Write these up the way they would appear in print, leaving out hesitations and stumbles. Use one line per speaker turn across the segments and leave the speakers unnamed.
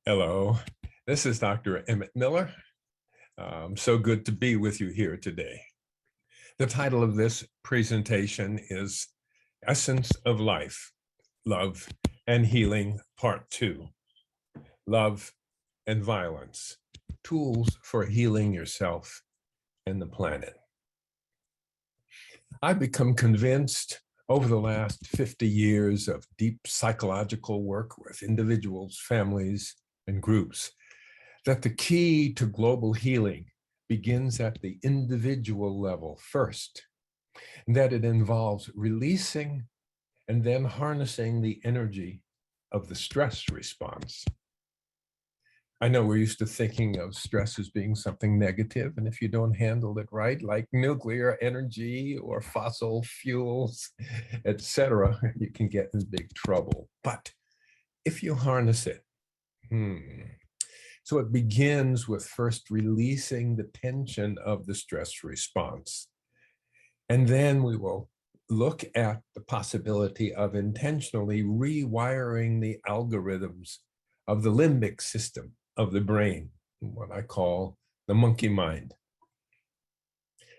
Hello, this is Dr. Emmett Miller. So good to be with you here today. The title of this presentation is Essence of Life, Love and Healing, Part 2. Love and Violence, Tools for Healing Yourself and the Planet. I've become convinced over the last 50 years of deep psychological work with individuals, families, and groups that the key to global healing begins at the individual level first, and that it involves releasing and then harnessing the energy of the stress response. I know we're used to thinking of stress as being something negative, and if you don't handle it right, like nuclear energy or fossil fuels, etc., you can get in big trouble. But if you harness it, so it begins with first releasing the tension of the stress response. And then we will look at the possibility of intentionally rewiring the algorithms of the limbic system of the brain, what I call the monkey mind.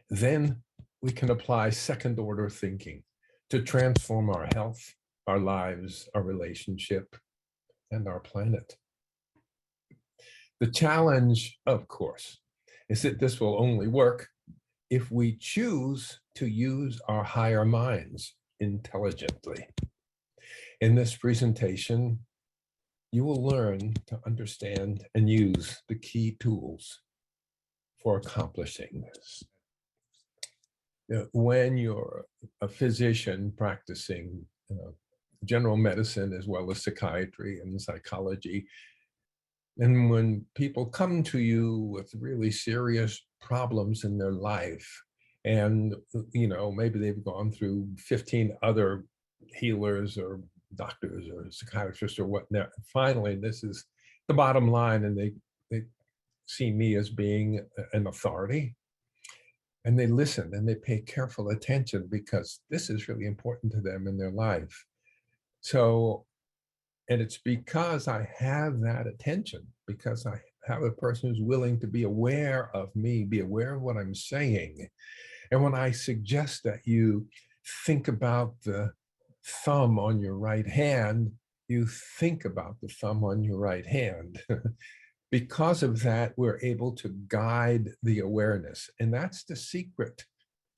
Then we can apply second order thinking to transform our health, our lives, our relationship, and our planet. The challenge, of course, is that this will only work if we choose to use our higher minds intelligently. In this presentation, you will learn to understand and use the key tools for accomplishing this. When you're a physician practicing general medicine as well as psychiatry and psychology, and when people come to you with really serious problems in their life, and maybe they've gone through 15 other healers or doctors or psychiatrists or whatnot, finally this is the bottom line, and they see me as being an authority, and they listen and they pay careful attention because this is really important to them in their life. So, and it's because I have that attention, because I have a person who's willing to be aware of me, be aware of what I'm saying. And when I suggest that you think about the thumb on your right hand, you think about the thumb on your right hand. Because of that, we're able to guide the awareness. And that's the secret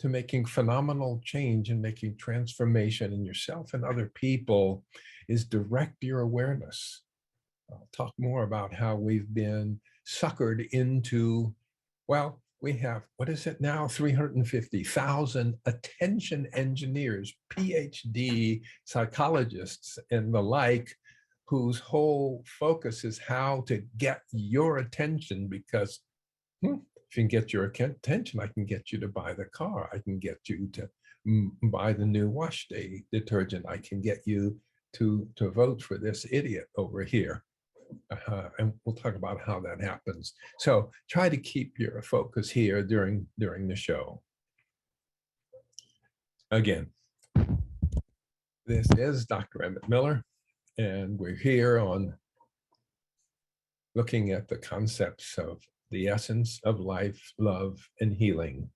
to making phenomenal change and making transformation in yourself and other people, is direct your awareness. I'll talk more about how we've been suckered into, well, we have, what is it now, 350,000 attention engineers, PhD psychologists and the like, whose whole focus is how to get your attention, because if you can get your attention, I can get you to buy the car. I can get you to buy the new wash day detergent. I can get you to vote for this idiot over here. And we'll talk about how that happens. So try to keep your focus here during the show. Again, this is Dr. Emmett Miller, and we're here on looking at the concepts of the essence of life, love, and healing.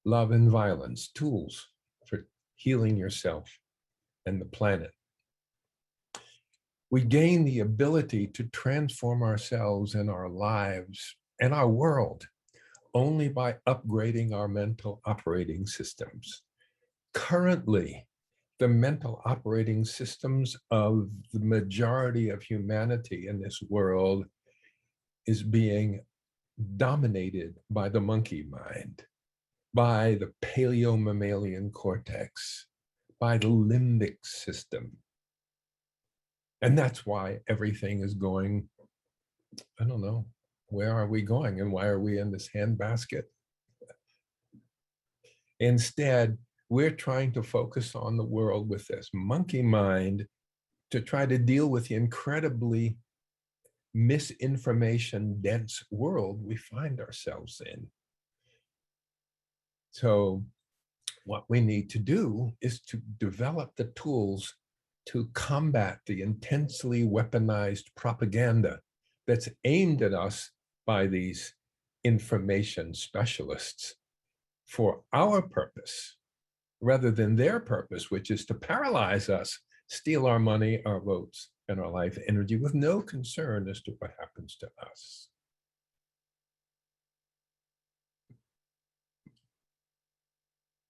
Love and violence, tools for healing yourself and the planet. We gain the ability to transform ourselves and our lives and our world only by upgrading our mental operating systems. Currently, the mental operating systems of the majority of humanity in this world is being dominated by the monkey mind, by the paleo-mammalian cortex, by the limbic system. And that's why everything is going, I don't know, where are we going and why are we in this handbasket? Instead, we're trying to focus on the world with this monkey mind to try to deal with the incredibly misinformation dense world we find ourselves in. So what we need to do is to develop the tools to combat the intensely weaponized propaganda that's aimed at us by these information specialists for our purpose, rather than their purpose, which is to paralyze us, steal our money, our votes, and our life energy with no concern as to what happens to us.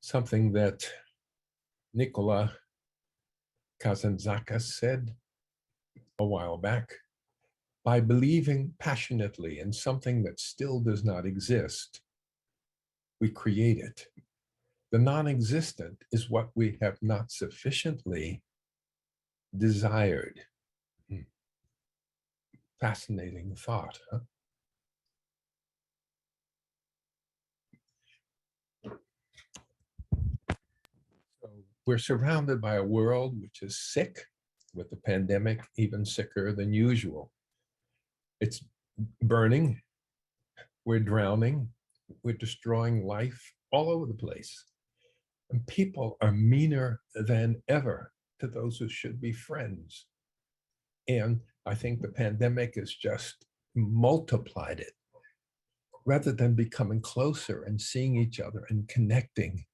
Something that Nicos Kazantsakis said a while back: by believing passionately in something that still does not exist, we create it. The non-existent is what we have not sufficiently desired. Fascinating thought, huh? So we're surrounded by a world which is sick, with the pandemic even sicker than usual. It's burning, we're drowning, we're destroying life all over the place. And people are meaner than ever to those who should be friends. And I think the pandemic has just multiplied it. Rather than becoming closer and seeing each other and connecting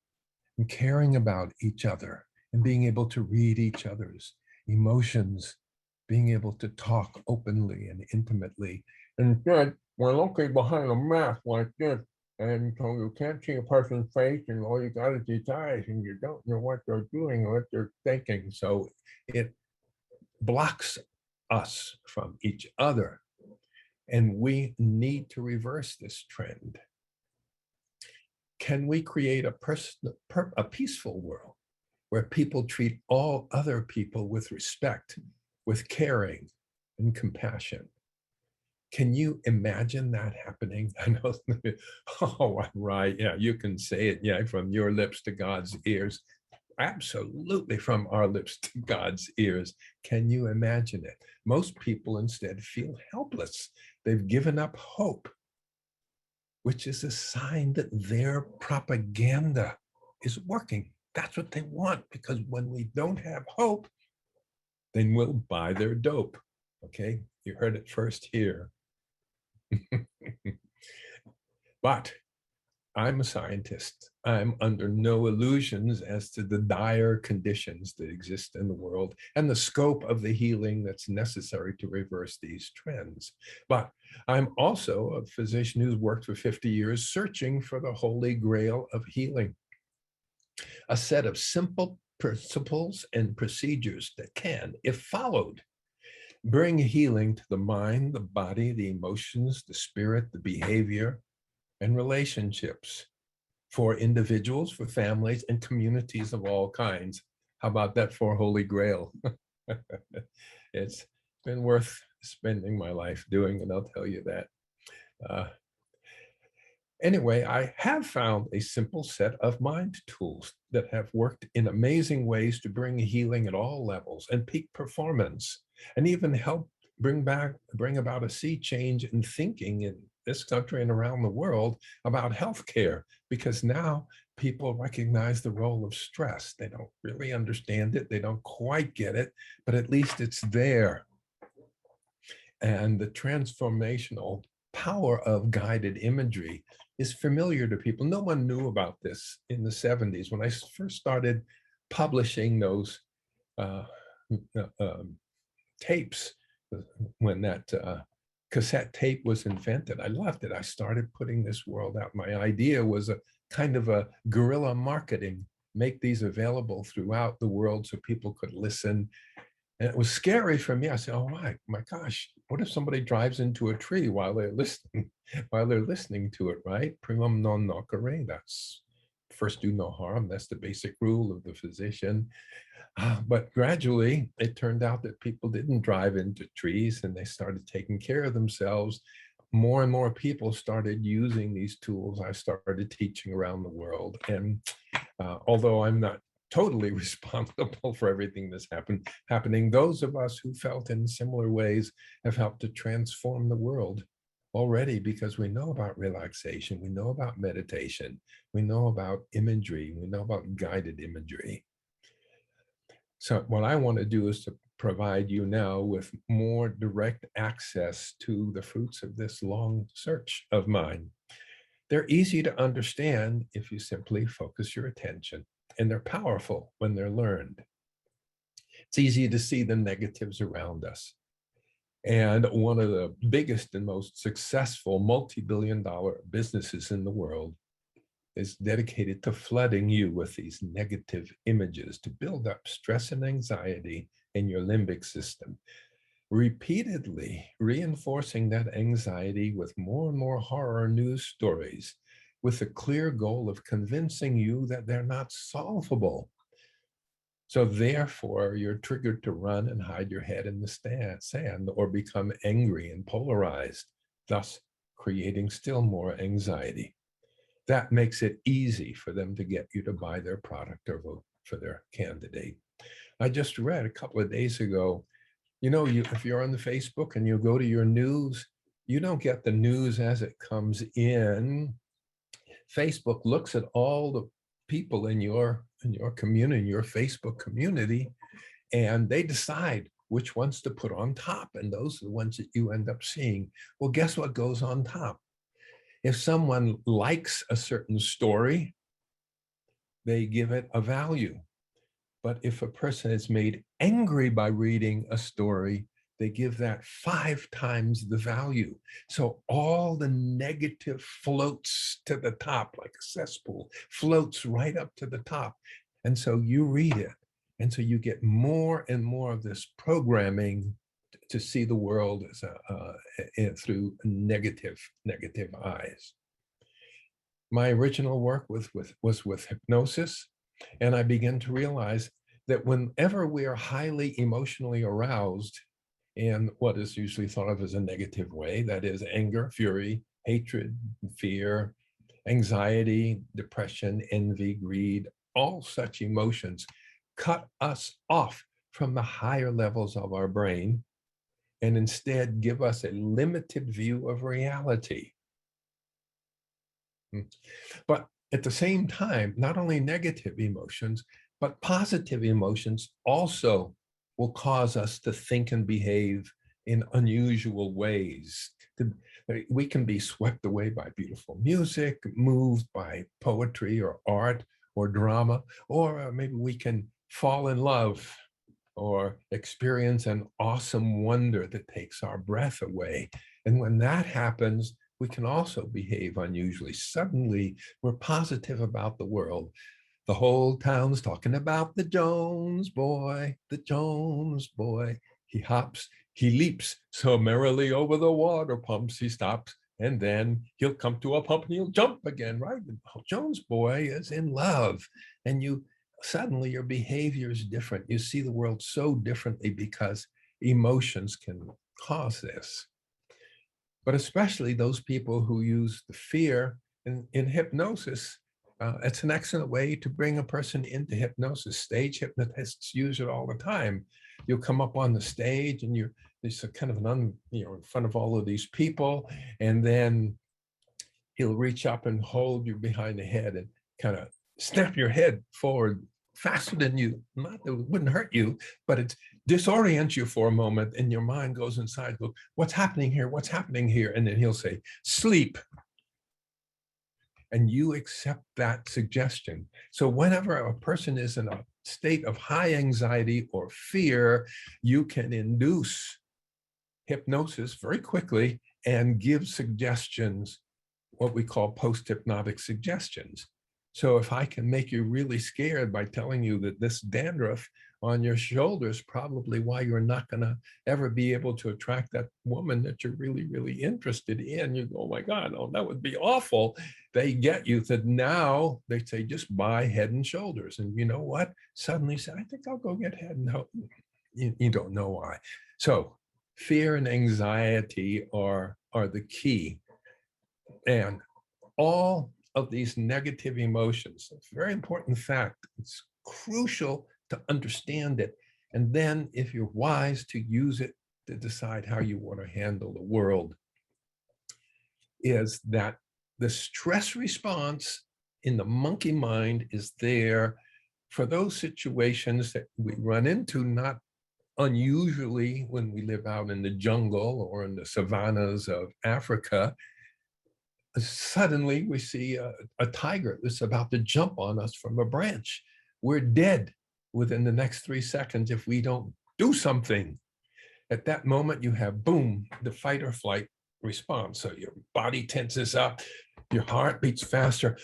and caring about each other and being able to read each other's emotions, being able to talk openly and intimately. Instead, we're located behind a mask like this, and so you can't see a person's face, and all you got is these eyes, and you don't know what they're doing or what they're thinking. So it blocks us from each other. And we need to reverse this trend. Can we create a peaceful world where people treat all other people with respect, with caring and compassion? Can you imagine that happening? I know, oh, right, yeah, you can say it, yeah, from your lips to God's ears. Absolutely, from our lips to God's ears. Can you imagine it? Most people instead feel helpless. They've given up hope, which is a sign that their propaganda is working. That's what they want, because when we don't have hope, then we'll buy their dope. Okay, you heard it first here. But I'm a scientist. I'm under no illusions as to the dire conditions that exist in the world and the scope of the healing that's necessary to reverse these trends. But I'm also a physician who's worked for 50 years searching for the holy grail of healing, a set of simple principles and procedures that can, if followed, bring healing to the mind, the body, the emotions, the spirit, the behavior, and relationships for individuals, for families, and communities of all kinds. How about that for Holy Grail? It's been worth spending my life doing, and I'll tell you that. Anyway, I have found a simple set of mind tools that have worked in amazing ways to bring healing at all levels and peak performance, and even help bring about a sea change in thinking in this country and around the world about healthcare, because now people recognize the role of stress. They don't really understand it. They don't quite get it, but at least it's there. And the transformational power of guided imagery is familiar to people. No one knew about this in the 70s when I first started publishing those tapes, when that cassette tape was invented. I loved it. I started putting this world out. My idea was a kind of a guerrilla marketing, make these available throughout the world so people could listen. And it was scary for me. I said, oh my gosh, what if somebody drives into a tree while they're listening to it, right? Primum non nocere, that's first do no harm. That's the basic rule of the physician. But gradually, it turned out that people didn't drive into trees and they started taking care of themselves. More and more people started using these tools. I started teaching around the world. And although I'm not totally responsible for everything that's happening, those of us who felt in similar ways have helped to transform the world already, because we know about relaxation, we know about meditation, we know about imagery, we know about guided imagery. So what I want to do is to provide you now with more direct access to the fruits of this long search of mine. They're easy to understand if you simply focus your attention, and they're powerful when they're learned. It's easy to see the negatives around us. And one of the biggest and most successful multi-billion-dollar businesses in the world is dedicated to flooding you with these negative images to build up stress and anxiety in your limbic system, repeatedly reinforcing that anxiety with more and more horror news stories, with the clear goal of convincing you that they're not solvable. So therefore, you're triggered to run and hide your head in the sand or become angry and polarized, thus creating still more anxiety. That makes it easy for them to get you to buy their product or vote for their candidate. I just read a couple of days ago, if you're on the Facebook and you go to your news, you don't get the news as it comes in. Facebook looks at all the people in your community, your Facebook community, and they decide which ones to put on top. And those are the ones that you end up seeing. Well, guess what goes on top? If someone likes a certain story, they give it a value. But if a person is made angry by reading a story, they give that 5 times the value. So all the negative floats to the top like a cesspool, floats right up to the top. And so you read it. And so you get more and more of this programming to see the world as through negative eyes. My original work was with hypnosis. And I began to realize that whenever we are highly emotionally aroused in what is usually thought of as a negative way, that is anger, fury, hatred, fear, anxiety, depression, envy, greed, all such emotions cut us off from the higher levels of our brain and instead give us a limited view of reality. But at the same time, not only negative emotions, but positive emotions also will cause us to think and behave in unusual ways. We can be swept away by beautiful music, moved by poetry or art or drama, or maybe we can fall in love or experience an awesome wonder that takes our breath away. And when that happens, we can also behave unusually. Suddenly, we're positive about the world. The whole town's talking about the Jones boy, the Jones boy. He hops, he leaps so merrily over the water pumps, he stops, and then he'll come to a pump and he'll jump again, right? The Jones boy is in love. And suddenly your behavior is different. You see the world so differently because emotions can cause this. But especially those people who use the fear in hypnosis. It's an excellent way to bring a person into hypnosis. Stage hypnotists use it all the time. You'll come up on the stage and there's a kind of in front of all of these people, and then he'll reach up and hold you behind the head and kind of snap your head forward faster than you. Not that it wouldn't hurt you, but it disorients you for a moment, and your mind goes inside. Go, what's happening here? What's happening here? And then he'll say, sleep. And you accept that suggestion. So whenever a person is in a state of high anxiety or fear, you can induce hypnosis very quickly and give suggestions, what we call post-hypnotic suggestions. So if I can make you really scared by telling you that this dandruff on your shoulder is probably why you're not going to ever be able to attract that woman that you're really, really interested in, you go, oh my God, oh, that would be awful. They get you that now they say, just buy Head and Shoulders. And you know what? Suddenly say, I think I'll go get Head and Shoulders. You don't know why. So fear and anxiety are the key. And all of these negative emotions, it's a very important fact. It's crucial to understand it. And then if you're wise, to use it to decide how you want to handle the world, is that the stress response in the monkey mind is there for those situations that we run into, not unusually when we live out in the jungle or in the savannas of Africa, suddenly we see a tiger that's about to jump on us from a branch. We're dead within the next 3 seconds if we don't do something. At that moment, you have, boom, the fight or flight response. So your body tenses up, your heart beats faster,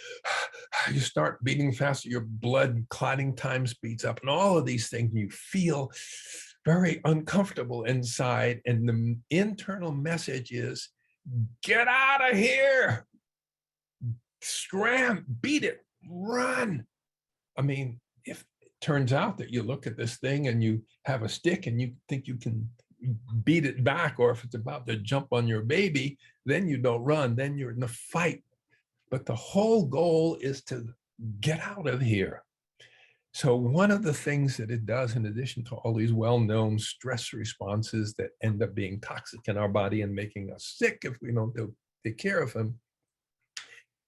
you start beating faster, your blood clotting time speeds up, and all of these things, you feel very uncomfortable inside. And the internal message is, get out of here, scram, beat it, run. I mean, if it turns out that you look at this thing and you have a stick and you think you can beat it back, or if it's about to jump on your baby, then you don't run, then you're in the fight. But the whole goal is to get out of here. So one of the things that it does, in addition to all these well-known stress responses that end up being toxic in our body and making us sick if we don't take care of them,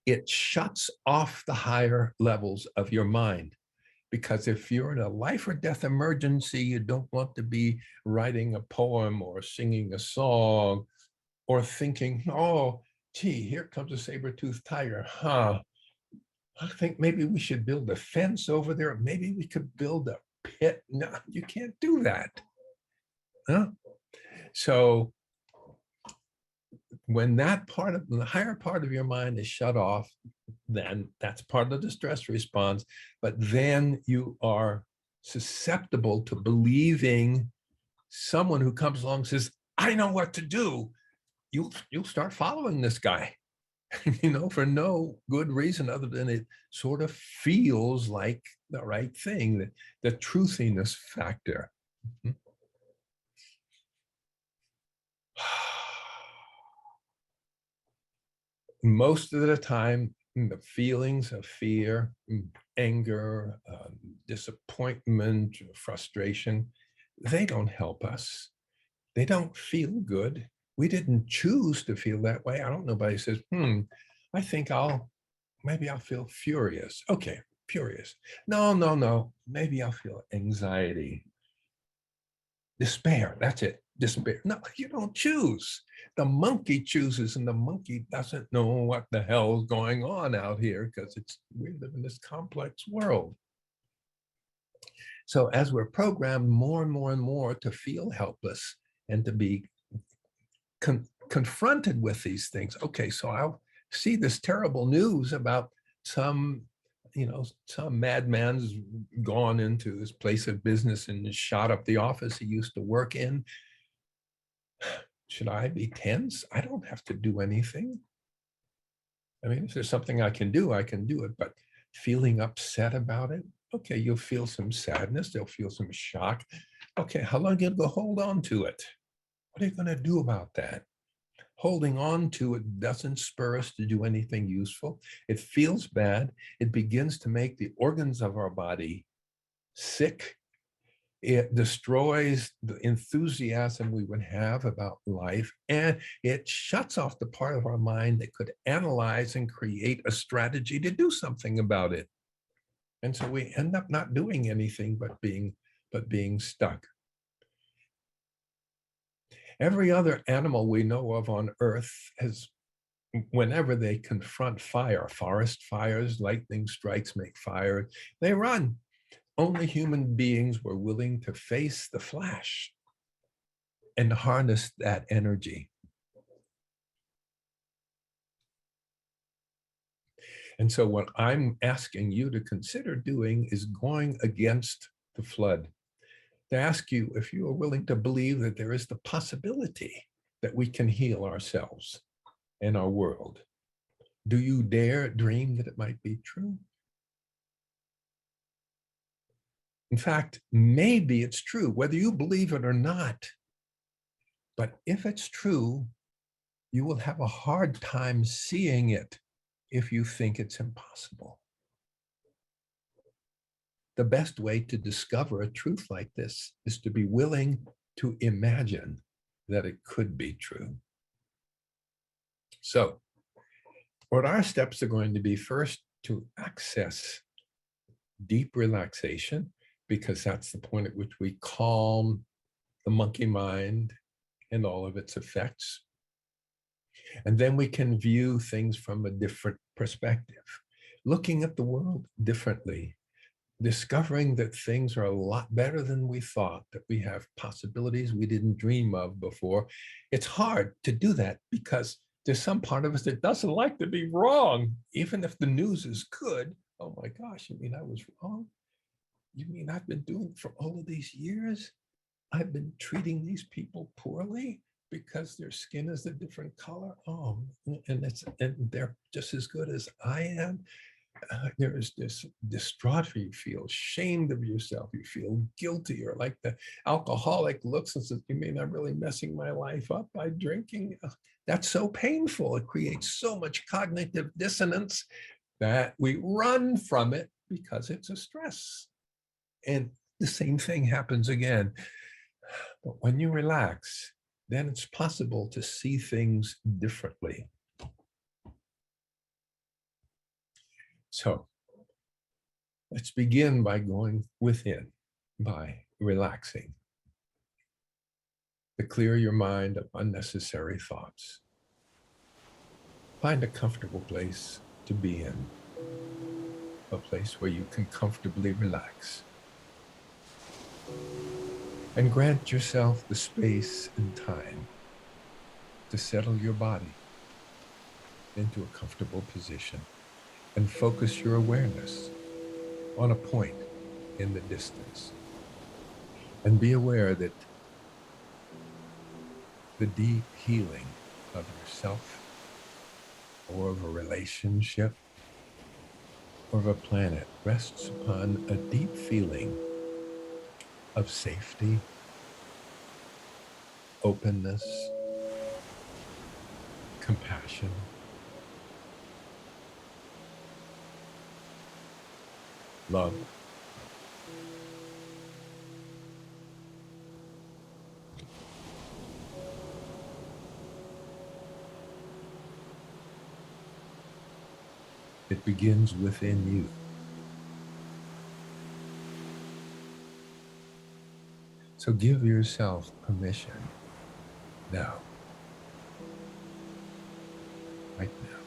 it shuts off the higher levels of your mind. Because if you're in a life or death emergency, you don't want to be writing a poem or singing a song or thinking, oh, gee, here comes a saber-toothed tiger, huh? I think maybe we should build a fence over there. Maybe we could build a pit. No, you can't do that. Huh? So when that part of the higher part of your mind is shut off, then that's part of the stress response. But then you are susceptible to believing someone who comes along and says, I know what to do. You'll start following this guy, for no good reason other than it sort of feels like the right thing, the truthiness factor. Most of the time, the feelings of fear, anger, disappointment, frustration, they don't help us. They don't feel good. We didn't choose to feel that way. I don't know, nobody says, I think maybe I'll feel furious. Okay, furious. No, maybe I'll feel anxiety. Despair, that's it, despair. No, you don't choose. The monkey chooses, and the monkey doesn't know what the hell's going on out here because we live in this complex world. So as we're programmed more and more and more to feel helpless and to be confronted with these things, okay, so I'll see this terrible news about some madman's gone into his place of business and shot up the office he used to work in. Should I be tense? I don't have to do anything. I mean, if there's something I can do it, but feeling upset about it, okay, you'll feel some sadness, they'll feel some shock. Okay, how long are you going to hold on to it? What are you going to do about that? Holding on to it doesn't spur us to do anything useful. It feels bad. It begins to make the organs of our body sick. It destroys the enthusiasm we would have about life, and it shuts off the part of our mind that could analyze and create a strategy to do something about it. And so we end up not doing anything but being stuck. Every other animal we know of on Earth has, whenever they confront fire, forest fires, lightning strikes make fire, they run. Only human beings were willing to face the flash and harness that energy. And so what I'm asking you to consider doing is going against the flood. To ask you if you are willing to believe that there is the possibility that we can heal ourselves and our world. Do you dare dream that it might be true? In fact, maybe it's true, whether you believe it or not. But if it's true, you will have a hard time seeing it if you think it's impossible. The best way to discover a truth like this is to be willing to imagine that it could be true. So, what our steps are going to be, first, to access deep relaxation, because that's the point at which we calm the monkey mind and all of its effects. And then we can view things from a different perspective, looking at the world differently, discovering that things are a lot better than we thought, that we have possibilities we didn't dream of before. It's hard to do that because there's some part of us that doesn't like to be wrong, even if the news is good. Oh my gosh, you mean I was wrong? You mean I've been doing it for all of these years? I've been treating these people poorly because their skin is a different color. Oh, and they're just as good as I am. There is this distraught. You feel ashamed of yourself. You feel guilty, or like the alcoholic looks and says, "You mean I'm really messing my life up by drinking?" That's so painful. It creates so much cognitive dissonance that we run from it because it's a stress. And the same thing happens again. But when you relax, then it's possible to see things differently. So let's begin by going within, by relaxing. To clear your mind of unnecessary thoughts. Find a comfortable place to be in, a place where you can comfortably relax. And grant yourself the space and time to settle your body into a comfortable position and focus your awareness on a point in the distance. And be aware that the deep healing of yourself, or of a relationship, or of a planet rests upon a deep feeling of safety, openness, compassion, love. It begins within you. So give yourself permission now, right now,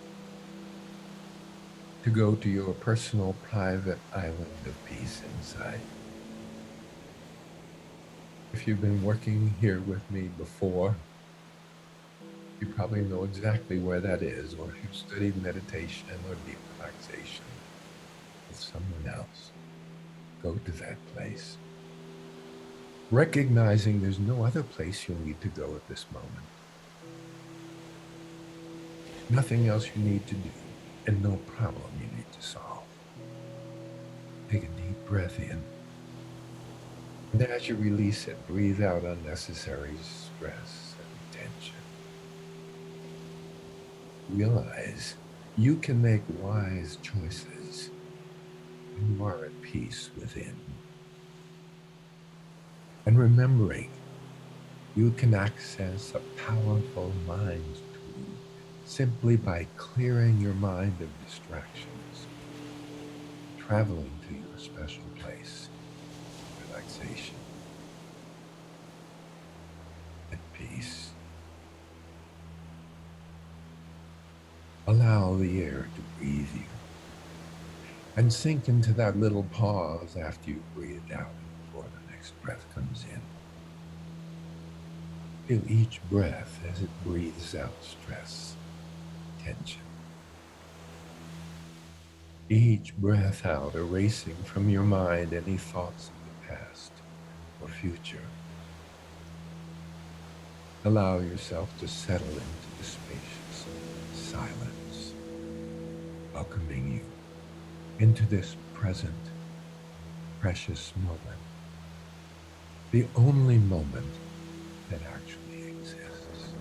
to go to your personal private island of peace inside. If you've been working here with me before, you probably know exactly where that is, or if you've studied meditation or deep relaxation with someone else, go to that place. Recognizing there's no other place you'll need to go at this moment. Nothing else you need to do, and no problem you need to solve. Take a deep breath in. And as you release it, breathe out unnecessary stress and tension. Realize you can make wise choices when you are at peace within. And remembering, you can access a powerful mind tool simply by clearing your mind of distractions, traveling to your special place, relaxation, and peace. Allow the air to breathe you, and sink into that little pause after you breathe out before the next breath comes in. Feel each breath as it breathes out stress, tension. Each breath out erasing from your mind any thoughts of the past or future. Allow yourself to settle into the spacious silence, welcoming you into this present, precious moment, the only moment that actually exists.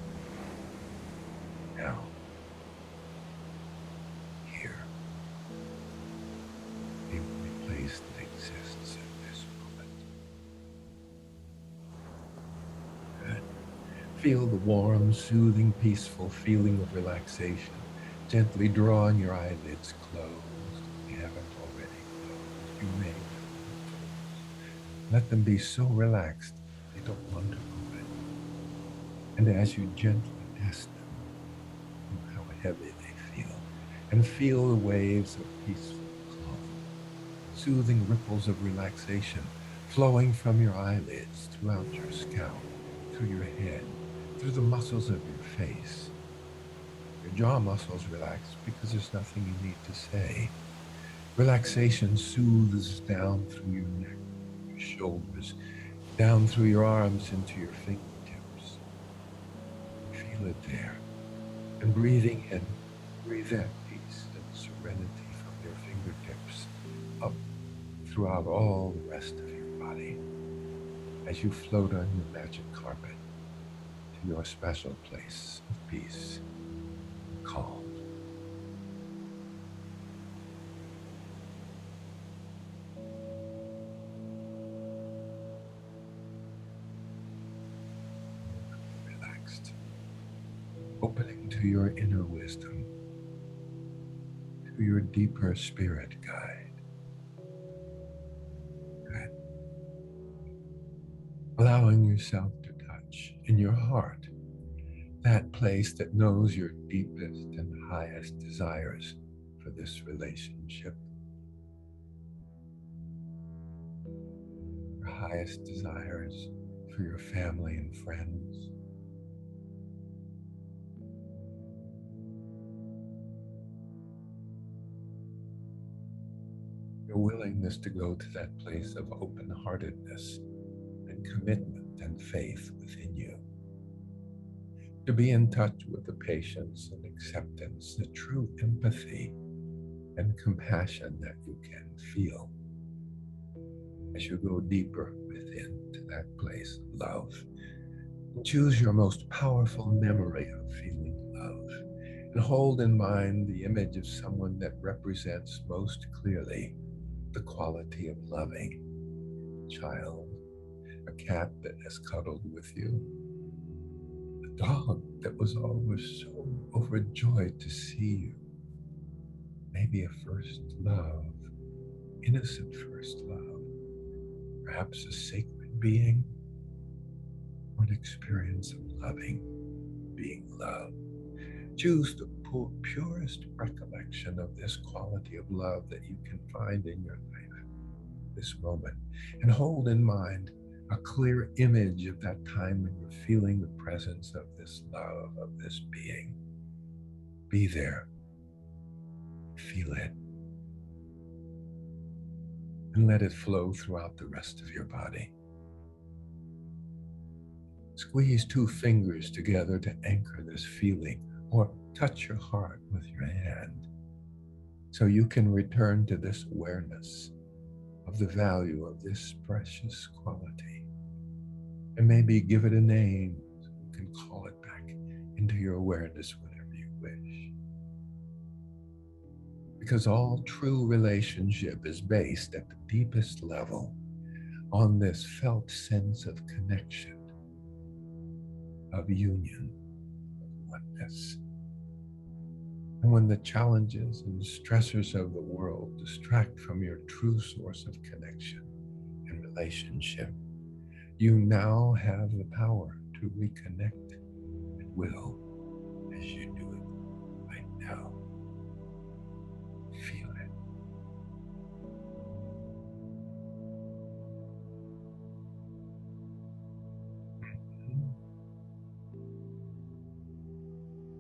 Now, here, the only place that exists in this moment. Good. Feel the warm, soothing, peaceful feeling of relaxation, gently drawing your eyelids closed if you haven't already closed you may let them close. Let them be so relaxed they don't want to open. And as you gently test them, feel how heavy they feel, and feel the waves of peaceful calm, soothing ripples of relaxation flowing from your eyelids throughout your scalp, through your head, through the muscles of your face. Your jaw muscles relax because there's nothing you need to say. Relaxation soothes down through your neck, your shoulders, down through your arms into your fingertips. Feel it there. And breathing in, breathe that peace and serenity from your fingertips up throughout all the rest of your body as you float on your magic carpet to your special place of peace and calm. Relaxed, opening to your inner wisdom, to your deeper spirit guide. Good. Allowing yourself to touch in your heart that place that knows your deepest and highest desires for this relationship, your highest desires for your family and friends. Your willingness to go to that place of open-heartedness and commitment and faith within you. To be in touch with the patience and acceptance, the true empathy and compassion that you can feel as you go deeper within to that place of love. Choose your most powerful memory of feeling love and hold in mind the image of someone that represents most clearly the quality of loving. A child, a cat that has cuddled with you, a dog that was always so overjoyed to see you, maybe a first love, innocent first love, perhaps a sacred being, or an experience of loving, being loved. Choose the purest recollection of this quality of love that you can find in your life, this moment, and hold in mind a clear image of that time when you're feeling the presence of this love, of this being. Be there, feel it, and let it flow throughout the rest of your body. Squeeze two fingers together to anchor this feeling, or touch your heart with your hand so you can return to this awareness of the value of this precious quality. And maybe give it a name so you can call it back into your awareness whenever you wish. Because all true relationship is based at the deepest level on this felt sense of connection, of union, of oneness. And when the challenges and stressors of the world distract from your true source of connection and relationship, you now have the power to reconnect at will as you do it right now. Feel it.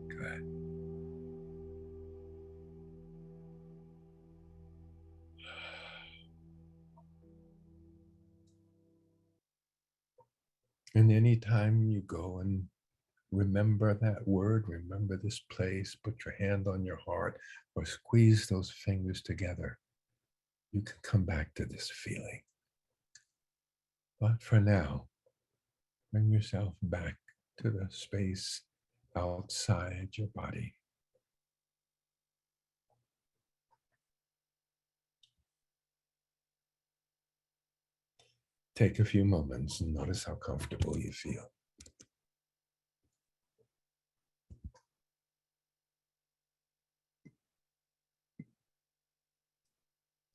Good. And anytime you go and remember that word, remember this place, put your hand on your heart or squeeze those fingers together, you can come back to this feeling. But for now, bring yourself back to the space outside your body. Take a few moments and notice how comfortable you feel.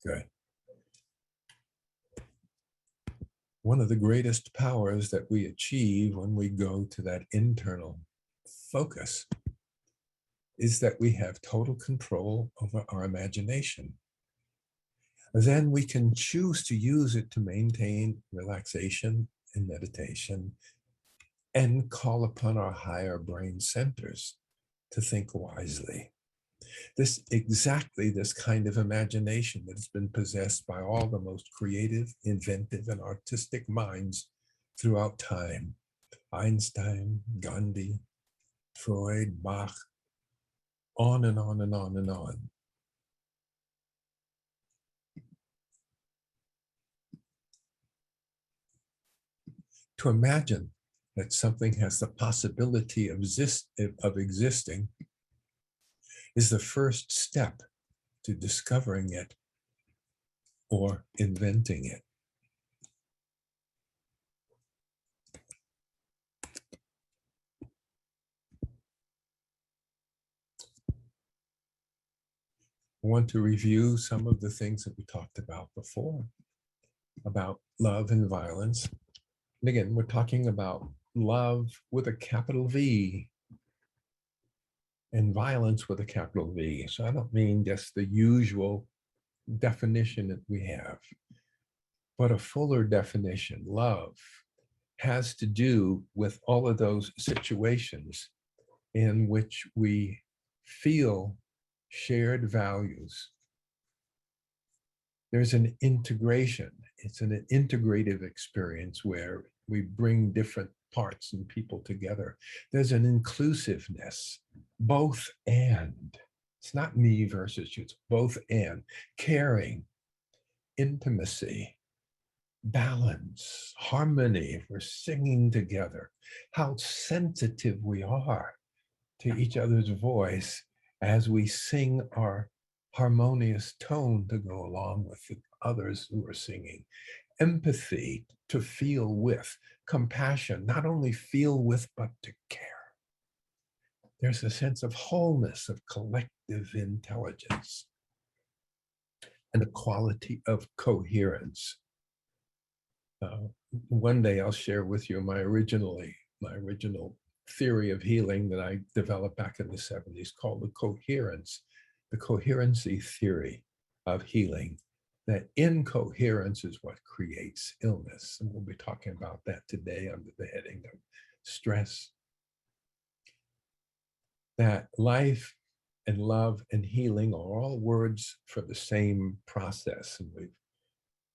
Good. one of the greatest powers that we achieve when we go to that internal focus is that we have total control over our imagination. Then we can choose to use it to maintain relaxation and meditation and call upon our higher brain centers to think wisely. Exactly this kind of imagination that has been possessed by all the most creative, inventive, and artistic minds throughout time. Einstein, Gandhi, Freud, Bach, on and on and on and on. To imagine that something has the possibility of existing is the first step to discovering it or inventing it. I want to review some of the things that we talked about before, about love and violence. And again, we're talking about love with a capital V and violence with a capital V. So I don't mean just the usual definition that we have, but a fuller definition. Love has to do with all of those situations in which we feel shared values. There's an integration. It's an integrative experience where we bring different parts and people together. There's an inclusiveness, both and. It's not me versus you, it's both and. Caring, intimacy, balance, harmony, if we're singing together, how sensitive we are to each other's voice as we sing our harmonious tone to go along with the others who are singing. Empathy, to feel with. Compassion, not only feel with, but to care. There's a sense of wholeness, of collective intelligence, and a quality of coherence. One day I'll share with you my original theory of healing that I developed back in the 70s called the coherency theory of healing, that incoherence is what creates illness. And we'll be talking about that today under the heading of stress. That life and love and healing are all words for the same process. And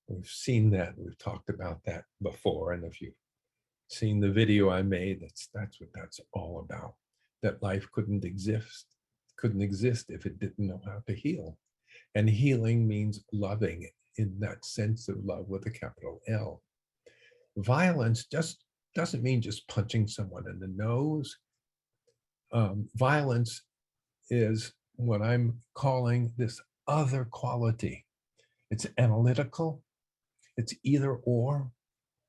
we've seen that, we've talked about that before. And if you've seen the video I made, that's what that's all about. That life couldn't exist if it didn't know how to heal. And healing means loving in that sense of love with a capital L. Violence just doesn't mean just punching someone in the nose. Violence is what I'm calling this other quality. It's analytical. It's either or,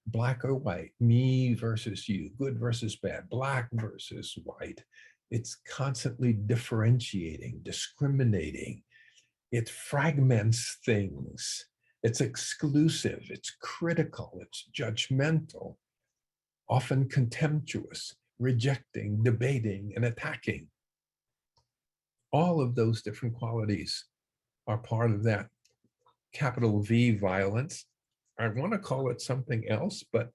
black or white, me versus you, good versus bad, black versus white. It's constantly differentiating, discriminating. It fragments things. It's exclusive, it's critical, it's judgmental, often contemptuous, rejecting, debating, and attacking. All of those different qualities are part of that capital V violence. I want to call it something else, but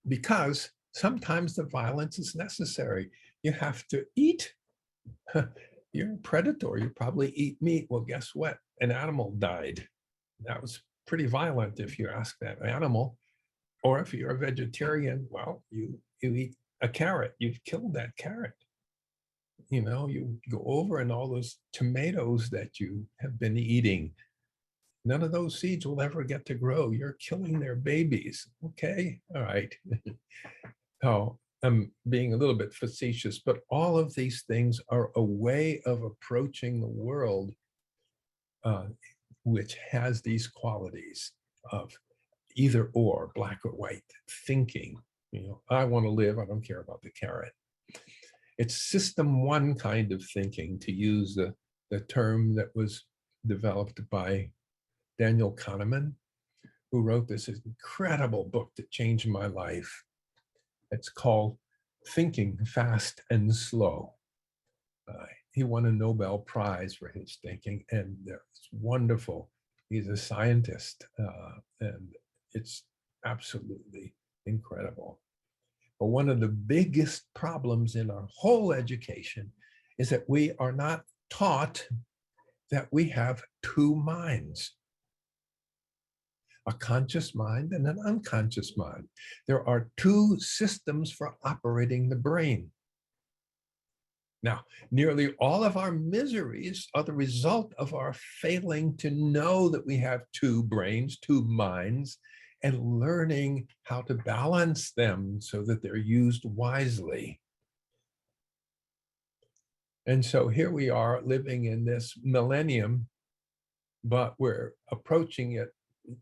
because sometimes the violence is necessary. You have to eat. You're a predator. You probably eat meat. Well, guess what? An animal died. That was pretty violent if you ask that animal. Or if you're a vegetarian, well, you eat a carrot. You've killed that carrot. You know, you go over and all those tomatoes that you have been eating, none of those seeds will ever get to grow. You're killing their babies. Okay, all right. So I'm being a little bit facetious, but all of these things are a way of approaching the world which has these qualities of either or, black or white, thinking. You know, I want to live, I don't care about the carrot. It's system one kind of thinking, to use the term that was developed by Daniel Kahneman, who wrote this incredible book that changed my life. It's called Thinking Fast and Slow. He won a Nobel Prize for his thinking, and it's wonderful. He's a scientist, and it's absolutely incredible. But one of the biggest problems in our whole education is that we are not taught that we have two minds, a conscious mind and an unconscious mind. There are two systems for operating the brain. Now, nearly all of our miseries are the result of our failing to know that we have two brains, two minds, and learning how to balance them so that they're used wisely. And so here we are living in this millennium, but we're approaching it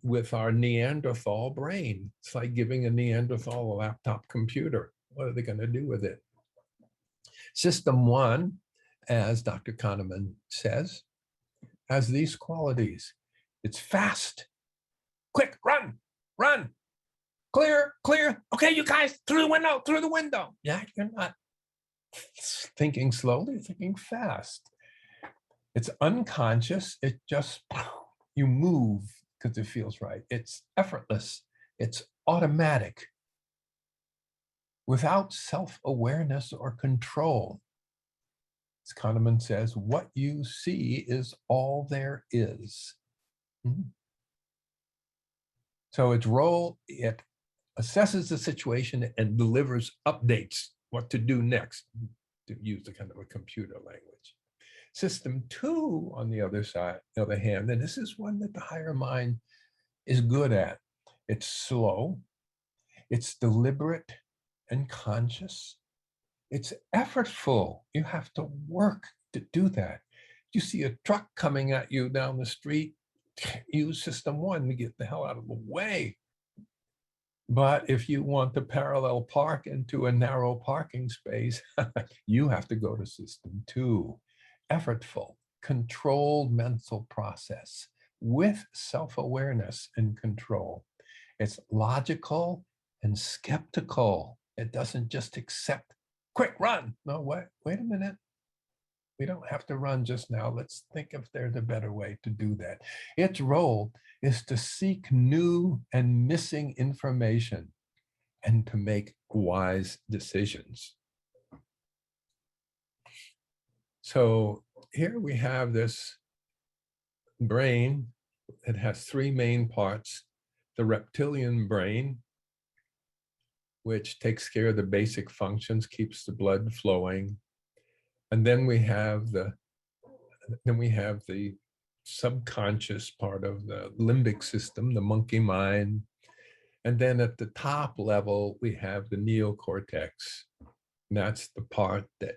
with our Neanderthal brain. It's like giving a Neanderthal a laptop computer. What are they going to do with it? System one, as Dr. Kahneman says, has these qualities. It's fast, quick, run, clear. Okay, you guys, through the window. Yeah, you're not thinking slowly, you're thinking fast. It's unconscious. It just, you move because it feels right. It's effortless. It's automatic, without self-awareness or control. As Kahneman says, what you see is all there is. So its role, it assesses the situation and delivers updates, what to do next, to use the kind of a computer language. System two, on the other hand, and this is one that the higher mind is good at. It's slow, it's deliberate and conscious. It's effortful. You have to work to do that. You see a truck coming at you down the street, use system one to get the hell out of the way. But if you want to parallel park into a narrow parking space, you have to go to system two. Effortful, controlled mental process with self-awareness and control. It's logical and skeptical. It doesn't just accept, quick, run. No, wait a minute. We don't have to run just now. Let's think if there's a better way to do that. Its role is to seek new and missing information and to make wise decisions. So here we have this brain that has three main parts. The reptilian brain, which takes care of the basic functions, keeps the blood flowing. And then we have the subconscious part of the limbic system, the monkey mind. And then at the top level, we have the neocortex. And that's the part that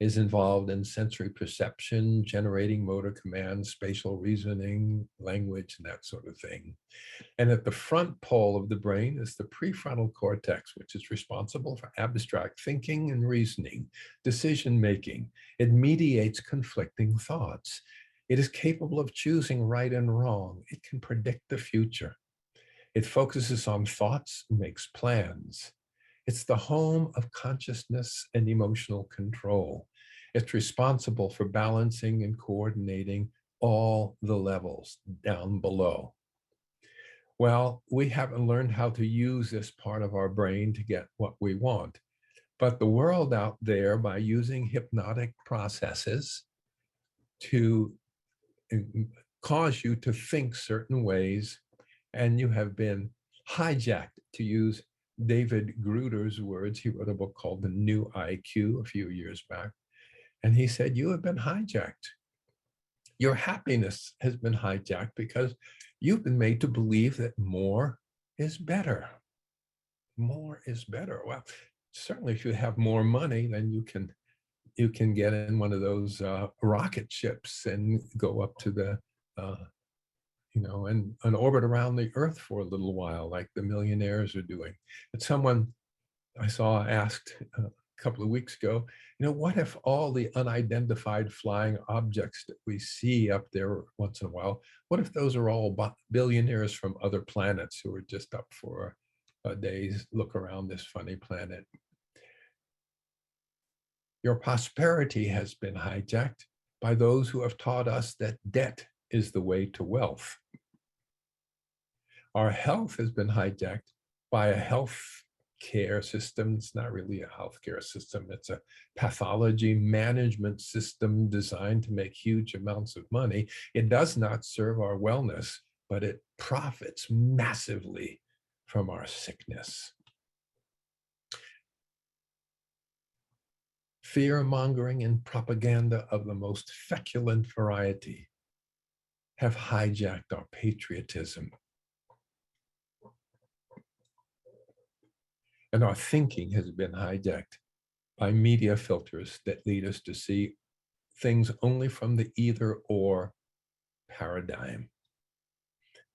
is involved in sensory perception, generating motor commands, spatial reasoning, language, and that sort of thing. And at the front pole of the brain is the prefrontal cortex, which is responsible for abstract thinking and reasoning, decision-making. It mediates conflicting thoughts. It is capable of choosing right and wrong. It can predict the future. It focuses on thoughts, makes plans. It's the home of consciousness and emotional control. It's responsible for balancing and coordinating all the levels down below. Well, we haven't learned how to use this part of our brain to get what we want. But the world out there, by using hypnotic processes to cause you to think certain ways, and you have been hijacked, to use David Gruder's words. He wrote a book called The New IQ a few years back. And he said, you have been hijacked. Your happiness has been hijacked because you've been made to believe that more is better. More is better. Well, certainly if you have more money, then you can get in one of those rocket ships and go up to the, and orbit around the Earth for a little while, like the millionaires are doing. But someone I saw asked, couple of weeks ago, what if all the unidentified flying objects that we see up there once in a while, what if those are all billionaires from other planets who are just up for a day's look around this funny planet? Your prosperity has been hijacked by those who have taught us that debt is the way to wealth. Our health has been hijacked by a health care system. It's not really a healthcare system. It's a pathology management system designed to make huge amounts of money. It does not serve our wellness, but it profits massively from our sickness. Fear-mongering and propaganda of the most feculent variety have hijacked our patriotism. And our thinking has been hijacked by media filters that lead us to see things only from the either-or paradigm,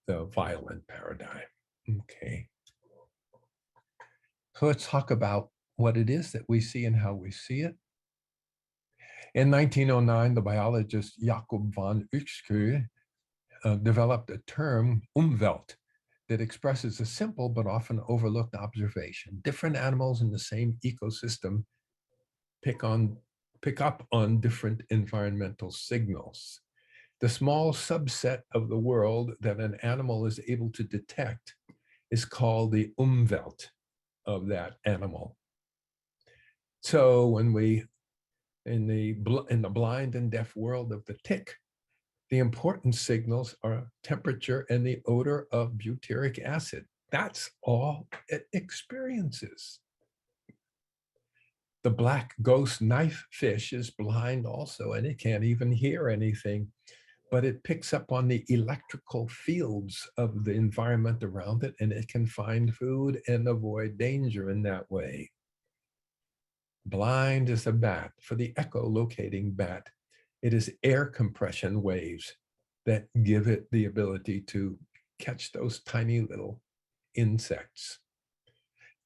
the violent paradigm. Okay. So let's talk about what it is that we see and how we see it. In 1909, the biologist Jacob von Uexküll developed a term, Umvelt, that expresses a simple but often overlooked observation. Different animals in the same ecosystem pick up on different environmental signals. The small subset of the world that an animal is able to detect is called the Umvelt of that animal. So when we, in the blind and deaf world of the tick, the important signals are temperature and the odor of butyric acid. That's all it experiences. The black ghost knife fish is blind also, and it can't even hear anything, but it picks up on the electrical fields of the environment around it, and it can find food and avoid danger in that way. Blind as a bat. For the echolocating bat, it is air compression waves that give it the ability to catch those tiny little insects.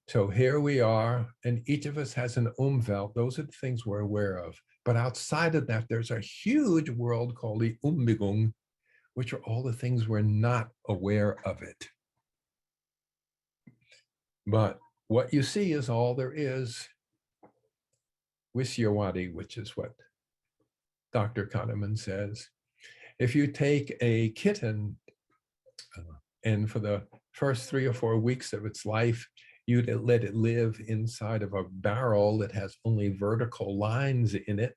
So here we are, and each of us has an Umwelt. Those are the things we're aware of. But outside of that, there's a huge world called the Umbegung, which are all the things we're not aware of it. But what you see is all there is. Wisyawati, which is what Dr. Kahneman says. If you take a kitten and for the first 3 or 4 weeks of its life, you'd let it live inside of a barrel that has only vertical lines in it,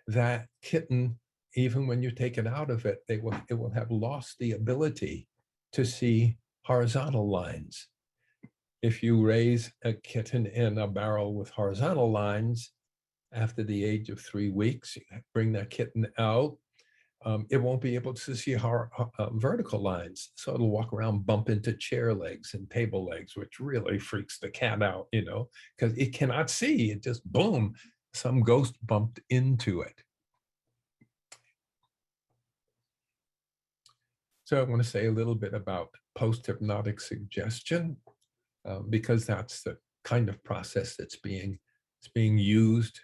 that kitten, even when you take it out of it, it will have lost the ability to see horizontal lines. If you raise a kitten in a barrel with horizontal lines, after the age of 3 weeks, you bring that kitten out, it won't be able to see vertical lines. So it'll walk around, bump into chair legs and table legs, which really freaks the cat out, because it cannot see. It just, boom, some ghost bumped into it. So I want to say a little bit about post-hypnotic suggestion, because that's the kind of process that's being used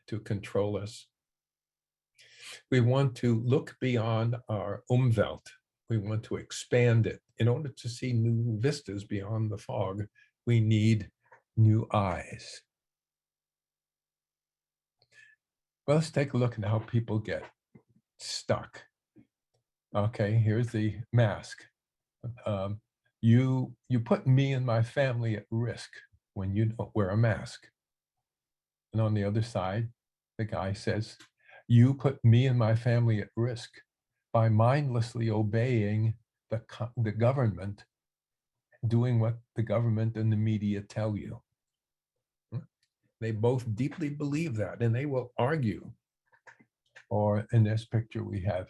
to control us. We want to look beyond our Umwelt. We want to expand it. In order to see new vistas beyond the fog, we need new eyes. Well, let's take a look at how people get stuck. Okay, here's the mask. You put me and my family at risk when you don't wear a mask. And on the other side, the guy says, you put me and my family at risk by mindlessly obeying the government, doing what the government and the media tell you. They both deeply believe that, and they will argue. Or in this picture, we have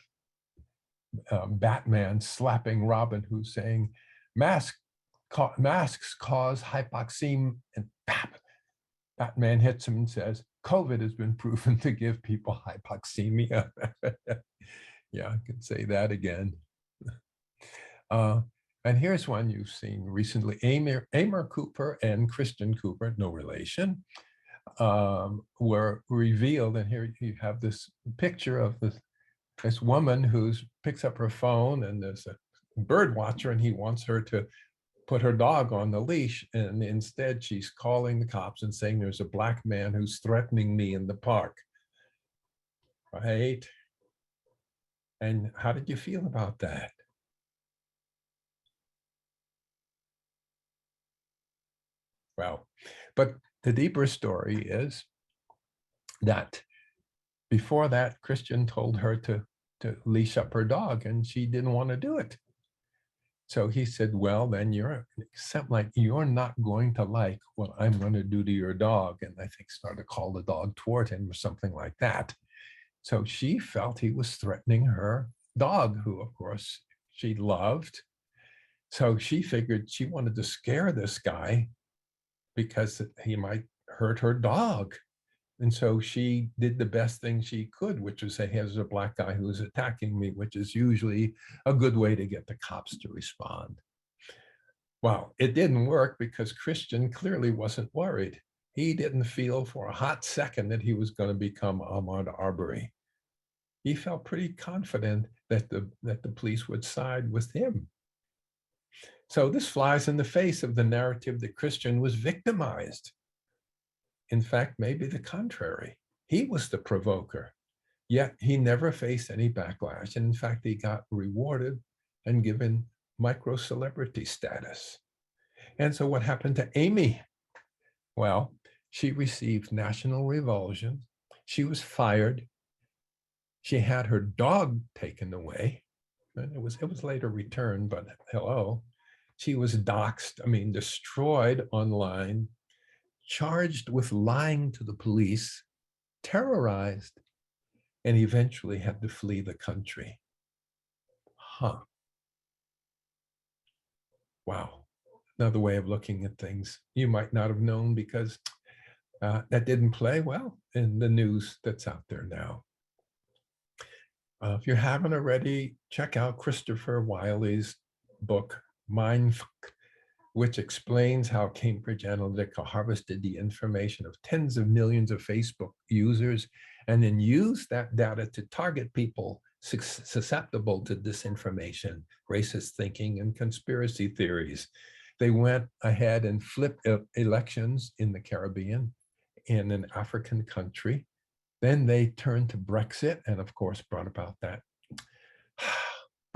Batman slapping Robin, who's saying, masks cause hypoxemia, and bap, Batman hits him and says, COVID has been proven to give people hypoxemia. Yeah, I can say that again. And here's one you've seen recently. Amor Cooper and Christian Cooper, no relation, were revealed. And here you have this picture of this woman who picks up her phone, and there's a bird watcher, and he wants her to put her dog on the leash. And instead she's calling the cops and saying there's a black man who's threatening me in the park. Right? And how did you feel about that? Well, but the deeper story is that before that, Christian told her to leash up her dog, and she didn't want to do it. So he said, well, then you're not going to like what I'm going to do to your dog. And I think started to call the dog toward him or something like that. So she felt he was threatening her dog, who of course she loved. So she figured she wanted to scare this guy because he might hurt her dog. And so she did the best thing she could, which was say, here's a black guy who's attacking me, which is usually a good way to get the cops to respond. Well, it didn't work because Christian clearly wasn't worried. He didn't feel for a hot second that he was going to become Ahmaud Arbery. He felt pretty confident that the police would side with him. So this flies in the face of the narrative that Christian was victimized. In fact, maybe the contrary. He was the provoker, yet he never faced any backlash. And in fact, he got rewarded and given micro-celebrity status. And so what happened to Amy? Well, she received national revulsion. She was fired. She had her dog taken away. And it was later returned, but hello. She was doxxed, destroyed online, charged with lying to the police, terrorized, and eventually had to flee the country. Wow. Another way of looking at things. You might not have known because that didn't play well in the news that's out there now. If you haven't already, check out Christopher Wiley's book, Mindfulness, which explains how Cambridge Analytica harvested the information of tens of millions of Facebook users and then used that data to target people susceptible to disinformation, racist thinking, and conspiracy theories. They went ahead and flipped elections in the Caribbean, in an African country. Then they turned to Brexit and, of course, brought about that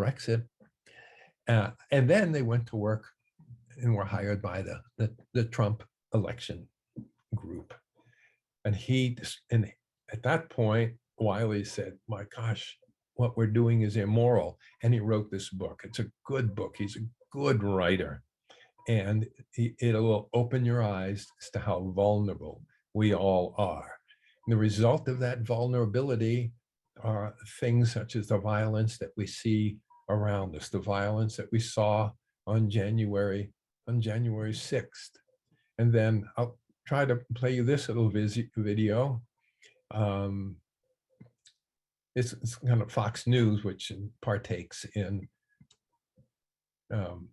Brexit. And then they went to work and were hired by the Trump election group. And at that point, Wiley said, my gosh, what we're doing is immoral. And he wrote this book. It's a good book. He's a good writer. And it will open your eyes as to how vulnerable we all are. And the result of that vulnerability are things such as the violence that we see around us, the violence that we saw on January 6th. And then I'll try to play you this little video. It's kind of Fox News, which partakes in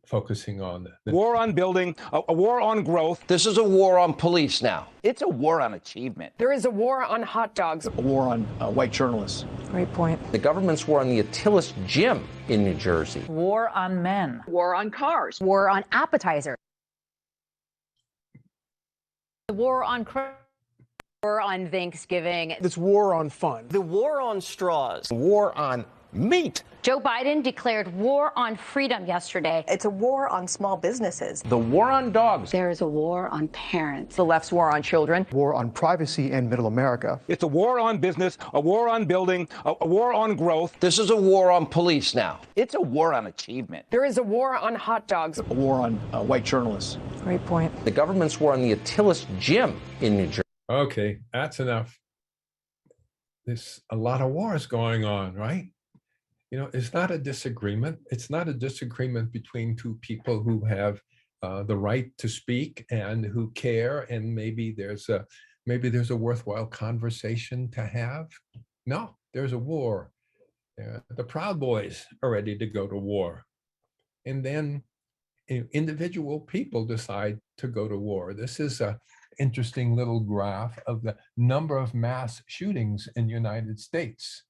focusing on the
war on building, a war on growth.
This is a war on police now. It's a war on achievement.
There is a war on hot dogs.
A war on white journalists.
Great point.
The government's war on the Attilas gym in New Jersey.
War on men.
War on cars.
War on appetizers.
The war on
War on Thanksgiving.
This war on fun.
The war on straws.
War on meat.
Joe Biden declared war on freedom yesterday.
It's a war on small businesses.
The war on dogs.
There is a war on parents.
The left's war on children.
War on privacy in middle America. It's a war on business, a war on building, a war on growth.
This is a war on police now. It's a war on achievement.
There is a war on hot dogs.
A war on white journalists.
Great point.
The government's war on the Attilas gym in New Jersey.
Okay, that's enough. There's a lot of wars going on, right? You know, it's not a disagreement. It's not a disagreement between two people who have the right to speak and who care, and maybe there's a worthwhile conversation to have. No, there's a war. The Proud Boys are ready to go to war, and then individual people decide to go to war. This is interesting little graph of the number of mass shootings in the United States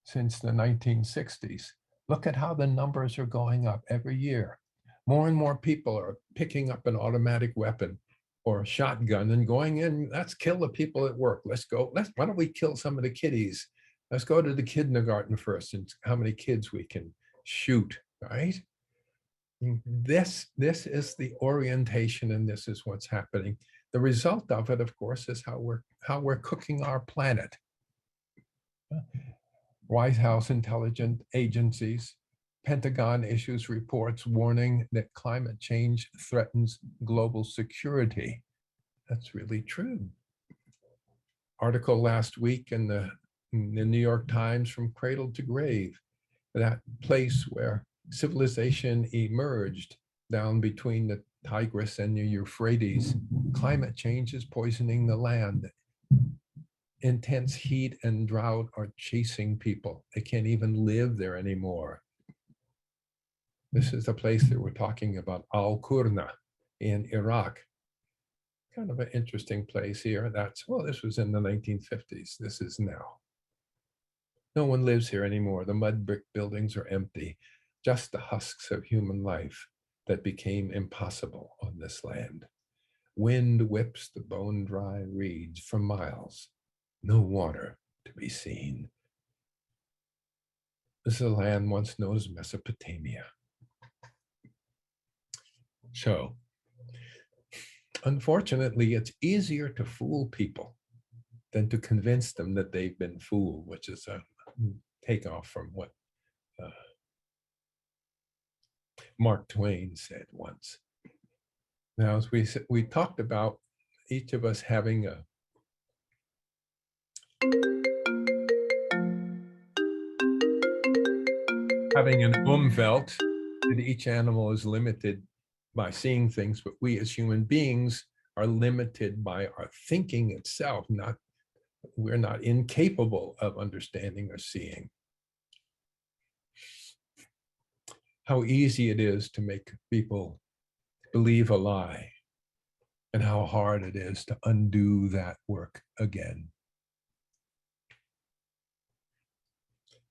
since the 1960s. Look at how the numbers are going up every year. More and more people are picking up an automatic weapon or a shotgun and going in, let's kill the people at work. Let's go, why don't we kill some of the kiddies? Let's go to the kindergarten first and how many kids we can shoot, right? This is the orientation, and this is what's happening. The result of it, of course, is how we're cooking our planet. White House intelligence agencies, Pentagon issues reports warning that climate change threatens global security. That's really true. Article last week in the New York Times, From Cradle to Grave, that place where civilization emerged down between the Tigris and the Euphrates. Climate change is poisoning the land. Intense heat and drought are chasing people. They can't even live there anymore. This is the place that we're talking about, Al-Qurna in Iraq. Kind of an interesting place here. Well, this was in the 1950s. This is now. No one lives here anymore. The mud brick buildings are empty. Just the husks of human life that became impossible on this land. Wind whips the bone-dry reeds for miles. No water to be seen. This is a land once known as Mesopotamia. So, unfortunately, it's easier to fool people than to convince them that they've been fooled, which is a takeoff from what Mark Twain said once. Now, as we talked about each of us having an Umvelt, that each animal is limited by seeing things, but we as human beings are limited by our thinking itself. We're not incapable of understanding or seeing. How easy it is to make people believe a lie, and how hard it is to undo that work again.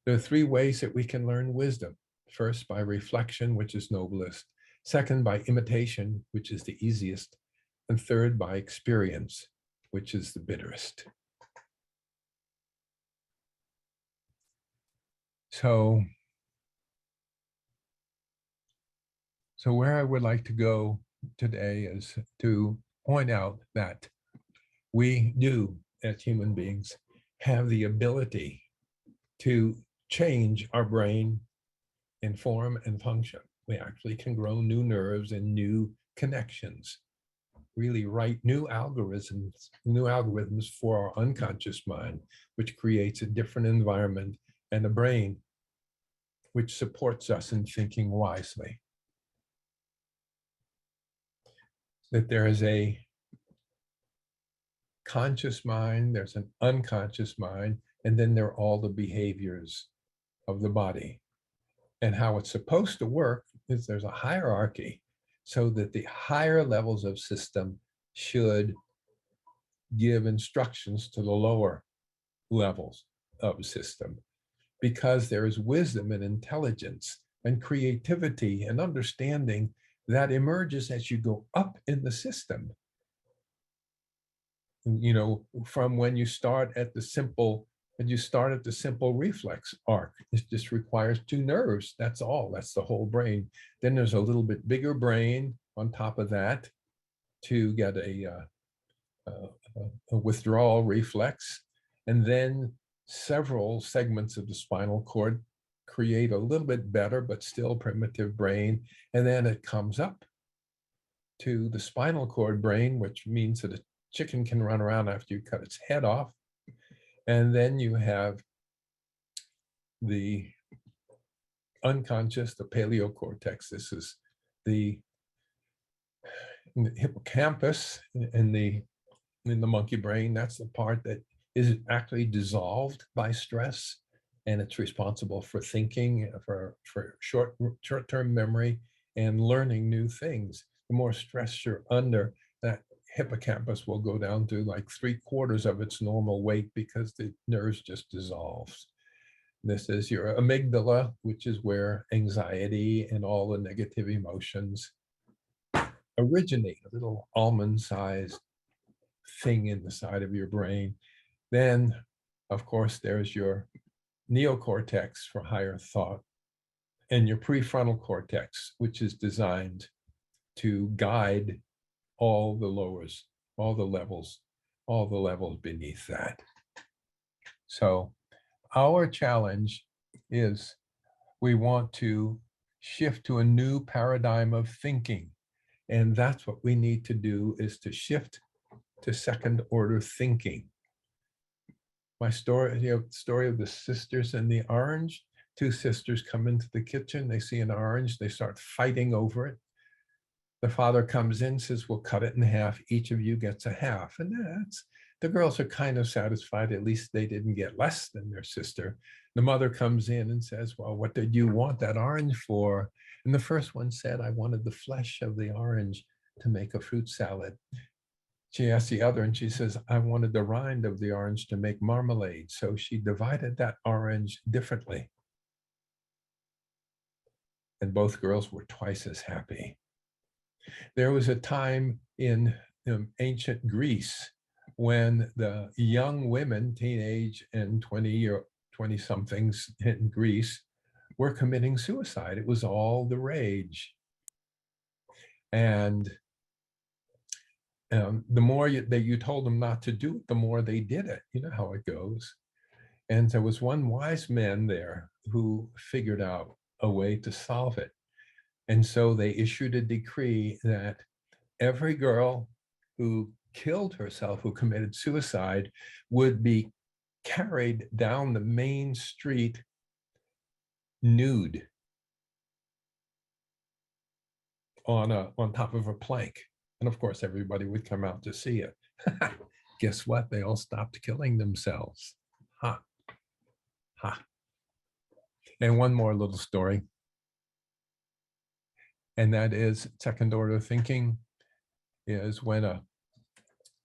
There are three ways that we can learn wisdom. First, by reflection, which is noblest. Second, by imitation, which is the easiest. And third, by experience, which is the bitterest. So where I would like to go today is to point out that we do, as human beings, have the ability to change our brain in form and function. We actually can grow new nerves and new connections, really write new algorithms for our unconscious mind, which creates a different environment and a brain which supports us in thinking wisely. That there is a conscious mind, there's an unconscious mind, and then there are all the behaviors of the body. And how it's supposed to work is there's a hierarchy so that the higher levels of system should give instructions to the lower levels of system, because there is wisdom and intelligence and creativity and understanding that emerges as you go up in the system. You know, from when you start at the simple reflex arc. It just requires two nerves. That's all. That's the whole brain. Then there's a little bit bigger brain on top of that to get a withdrawal reflex. And then several segments of the spinal cord create a little bit better, but still primitive brain. And then it comes up to the spinal cord brain, which means that a chicken can run around after you cut its head off. And then you have the unconscious, the paleocortex. This is the hippocampus in the monkey brain. That's the part that is actually dissolved by stress, and it's responsible for thinking, for short-term memory, and learning new things. The more stress you're under, that hippocampus will go down to like 3/4 of its normal weight because the nerves just dissolves. This is your amygdala, which is where anxiety and all the negative emotions originate, a little almond-sized thing in the side of your brain. Then, of course, there's your neocortex for higher thought, and your prefrontal cortex, which is designed to guide all the lowers, all the levels beneath that. So our challenge is we want to shift to a new paradigm of thinking. And that's what we need to do, is to shift to second order thinking. My story, story of the sisters and the orange. Two sisters come into the kitchen, they see an orange, they start fighting over it. The father comes in, says, we'll cut it in half, each of you gets a half. And the girls are kind of satisfied, at least they didn't get less than their sister. The mother comes in and says, well, what did you want that orange for? And the first one said, I wanted the flesh of the orange to make a fruit salad. She asked the other and she says, I wanted the rind of the orange to make marmalade. So she divided that orange differently. And both girls were twice as happy. There was a time in ancient Greece when the young women, teenage and 20-somethings in Greece, were committing suicide. It was all the rage. And the more that you told them not to do it, the more they did it. You know how it goes. And there was one wise man there who figured out a way to solve it. And so they issued a decree that every girl who killed herself, who committed suicide, would be carried down the main street nude on top of a plank. And of course, everybody would come out to see it. Guess what? They all stopped killing themselves. Ha. Ha. And one more little story. And that is second order thinking is when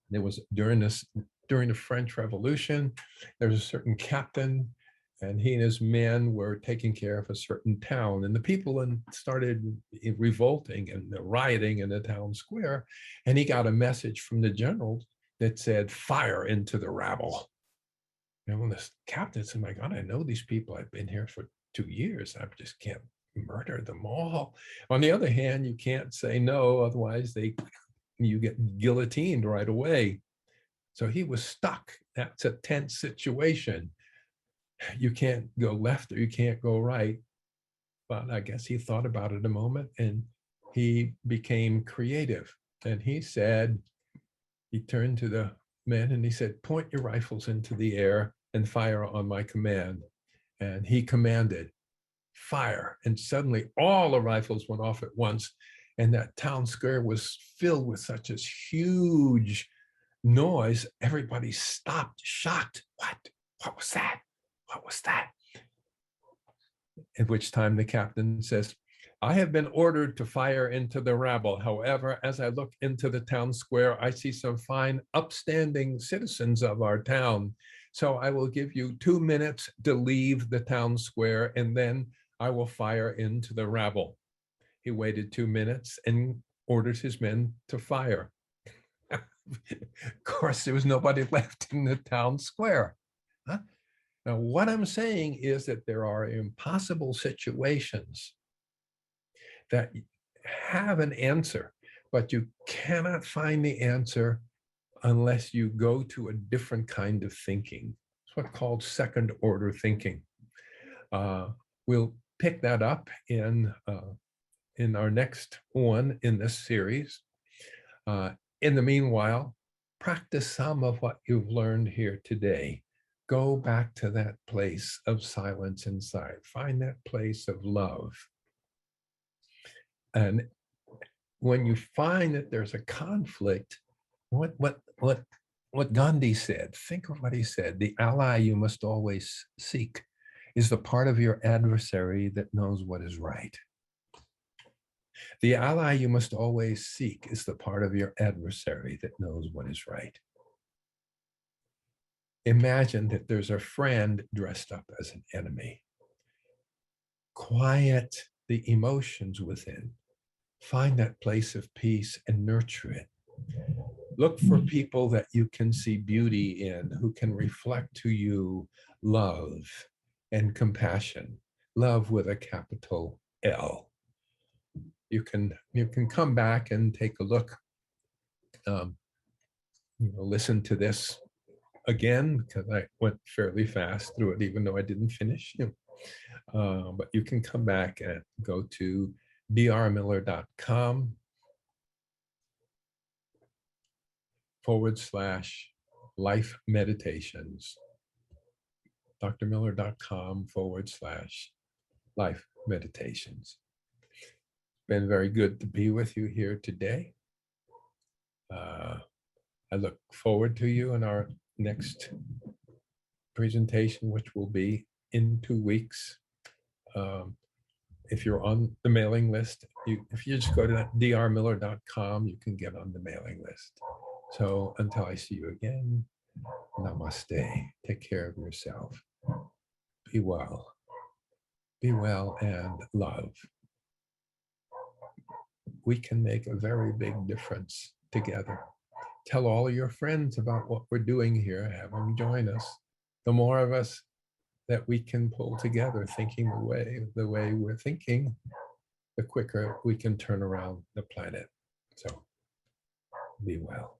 there was during the French Revolution, there was a certain captain, and he and his men were taking care of a certain town, and the people started revolting and rioting in the town square, and he got a message from the general that said, fire into the rabble. And when this captain said, my God, I know these people, I've been here for 2 years, I just can't murder them all. On the other hand, you can't say no, otherwise you get guillotined right away. So he was stuck. That's a tense situation. You can't go left or you can't go right. But I guess he thought about it a moment and he became creative. And he said, he turned to the men and he said, point your rifles into the air and fire on my command. And he commanded, fire. And suddenly all the rifles went off at once. And that town square was filled with such a huge noise. Everybody stopped, shocked. What was that? What was that? At which time the captain says, I have been ordered to fire into the rabble. However, as I look into the town square, I see some fine, upstanding citizens of our town. So I will give you 2 minutes to leave the town square, and then I will fire into the rabble. He waited 2 minutes and orders his men to fire. Of course, there was nobody left in the town square. Huh? Now, what I'm saying is that there are impossible situations that have an answer, but you cannot find the answer unless you go to a different kind of thinking. It's what's called second order thinking. We'll pick that up in our next one in this series. In the meanwhile, practice some of what you've learned here today. Go back to that place of silence inside. Find that place of love. And when you find that there's a conflict, what Gandhi said, think of what he said, the ally you must always seek is the part of your adversary that knows what is right. The ally you must always seek is the part of your adversary that knows what is right. Imagine that there's a friend dressed up as an enemy. Quiet the emotions within. Find that place of peace and nurture it. Look for people that you can see beauty in, who can reflect to you love and compassion. Love with a capital L. You can come back and take a look. Listen to this again, because I went fairly fast through it, even though I didn't finish. But you can come back and go to drmiller.com/life meditations. drmiller.com/life meditations. Been very good to be with you here today. I look forward to you in our next presentation, which will be in 2 weeks. If you're on the mailing list, if you just go to drmiller.com, you can get on the mailing list. So until I see you again, namaste. Take care of yourself. Be well. Be well and love. We can make a very big difference together. Tell all of your friends about what we're doing here. Have them join us. The more of us that we can pull together, thinking the way we're thinking, the quicker we can turn around the planet. So be well.